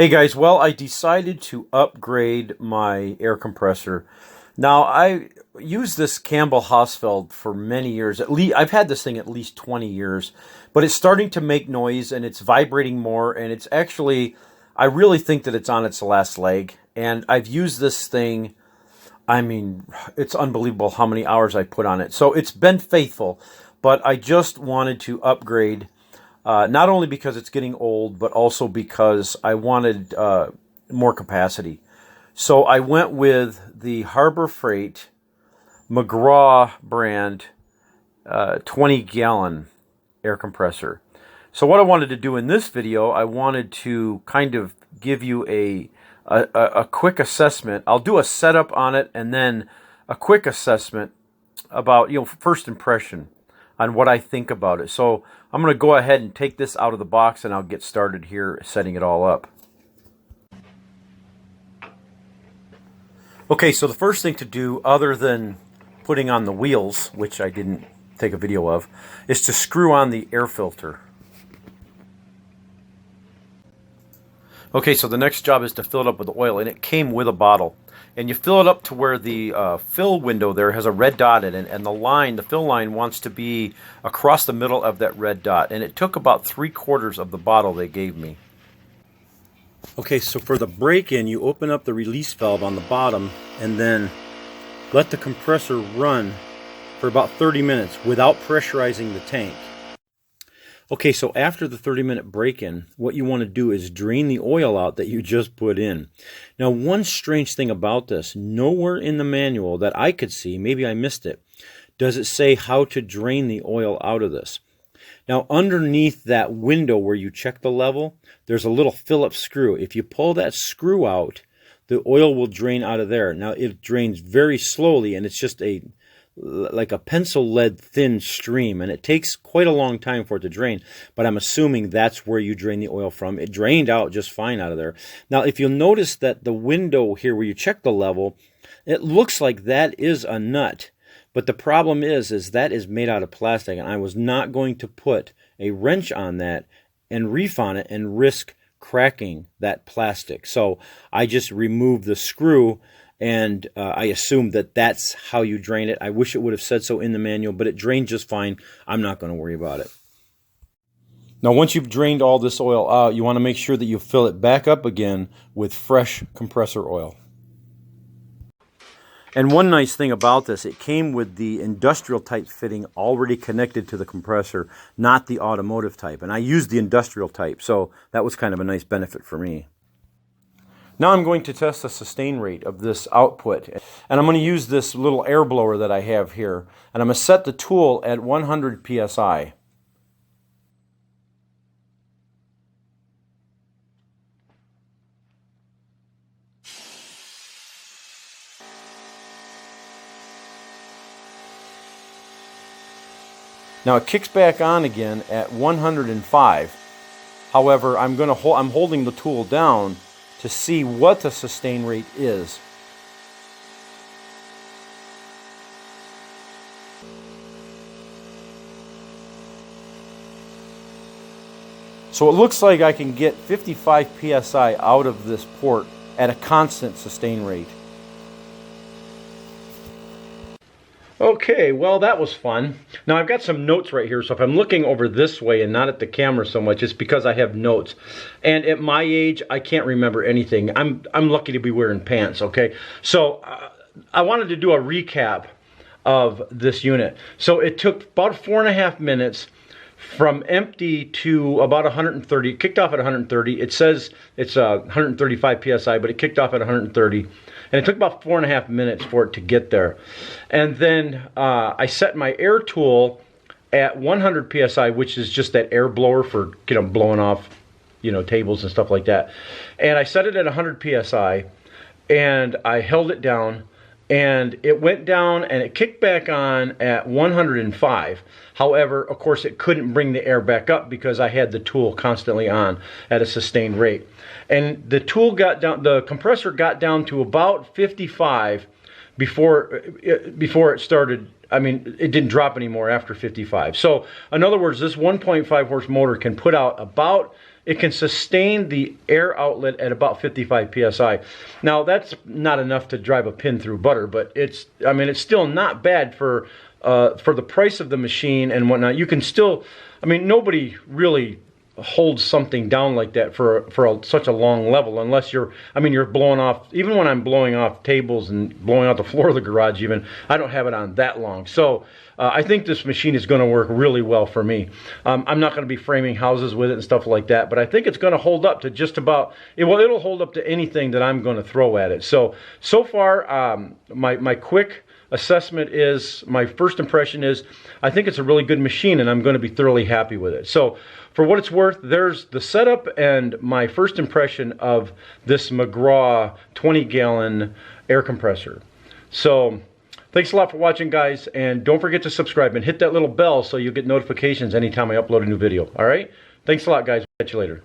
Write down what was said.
Hey guys, well, I decided to upgrade my air compressor. Now, I used this Campbell Hausfeld for many years. At least I've had this thing at least 20 years, but it's starting to make noise and it's vibrating more, and it's actually, I really think that it's on its last leg. And I've used this thing, I mean, it's unbelievable how many hours I put on it. So it's been faithful, but I just wanted to upgrade. Not only because it's getting old, but also because I wanted more capacity. So I went with the Harbor Freight McGraw brand 20-gallon air compressor. So what I wanted to do in this video, I wanted to kind of give you a quick assessment. I'll do a setup on it and then a quick assessment about, first impression on what I think about it. So I'm going to go ahead and take this out of the box and I'll get started here setting it all up. Okay, so the first thing to do, other than putting on the wheels, which I didn't take a video of, is to screw on the air filter. Okay, so the next job is to fill it up with oil, and it came with a bottle. And you fill it up to where the fill window there has a red dot in it, and the fill line wants to be across the middle of that red dot. And it took about 3/4 of the bottle they gave me. Okay, so for the break-in, you open up the release valve on the bottom, and then let the compressor run for about 30 minutes without pressurizing the tank. Okay, so after the 30-minute break-in, what you want to do is drain the oil out that you just put in. Now, one strange thing about this, nowhere in the manual that I could see, maybe I missed it, does it say how to drain the oil out of this. Now, underneath that window where you check the level, there's a little Phillips screw. If you pull that screw out, the oil will drain out of there. Now, it drains very slowly, and it's just like a pencil lead thin stream, and it takes quite a long time for it to drain, but I'm assuming that's where you drain the oil from. It drained out just fine out of there. Now, if you'll notice that the window here where you check the level, it looks like that is a nut, but the problem is that is made out of plastic, and I was not going to put a wrench on that and reef on it and risk cracking that plastic. So I just removed the screw, and I assumed that that's how you drain it. I wish it would have said so in the manual, but it drained just fine. I'm not going to worry about it. Now, once you've drained all this oil out, you want to make sure that you fill it back up again with fresh compressor oil. And one nice thing about this, it came with the industrial type fitting already connected to the compressor, not the automotive type. And I used the industrial type, so that was kind of a nice benefit for me. Now I'm going to test the sustain rate of this output, and I'm going to use this little air blower that I have here, and I'm going to set the tool at 100 psi. Now it kicks back on again at 105. However, I'm holding the tool down to see what the sustain rate is. So it looks like I can get 55 psi out of this port at a constant sustain rate. Okay, well, that was fun. Now, I've got some notes right here, so if I'm looking over this way and not at the camera so much, it's because I have notes. And at my age, I can't remember anything. I'm lucky to be wearing pants, okay? So I wanted to do a recap of this unit. So it took about 4.5 minutes from empty to about 130. It kicked off at 130. It says it's 135 psi, but it kicked off at 130. And it took about 4.5 minutes for it to get there. And then I set my air tool at 100 psi, which is just that air blower for blowing off tables and stuff like that. And I set it at 100 psi, and I held it down, and it went down and it kicked back on at 105. However, of course, it couldn't bring the air back up because I had the tool constantly on at a sustained rate. And the tool got down, the compressor got down to about 55 before it started. I mean, it didn't drop anymore after 55. So, in other words, this 1.5 horse motor can put out about it can sustain the air outlet at about 55 psi. Now that's not enough to drive a pin through butter, but it's still not bad for the price of the machine and whatnot. You can still, nobody really holds something down like that for such a long level, unless you're blowing off. Even when I'm blowing off tables and blowing out the floor of the garage, even, I don't have it on that long. So I think this machine is going to work really well for me. I'm not going to be framing houses with it and stuff like that, but I think it's going to hold up to just about, it'll hold up to anything that I'm going to throw at it. So far, my quick assessment is, my first impression is, I think it's a really good machine and I'm going to be thoroughly happy with it. So for what it's worth, there's the setup and my first impression of this McGraw 20-gallon air compressor. So thanks a lot for watching, guys, and don't forget to subscribe and hit that little bell so you'll get notifications anytime I upload a new video. All right? Thanks a lot, guys. Catch you later.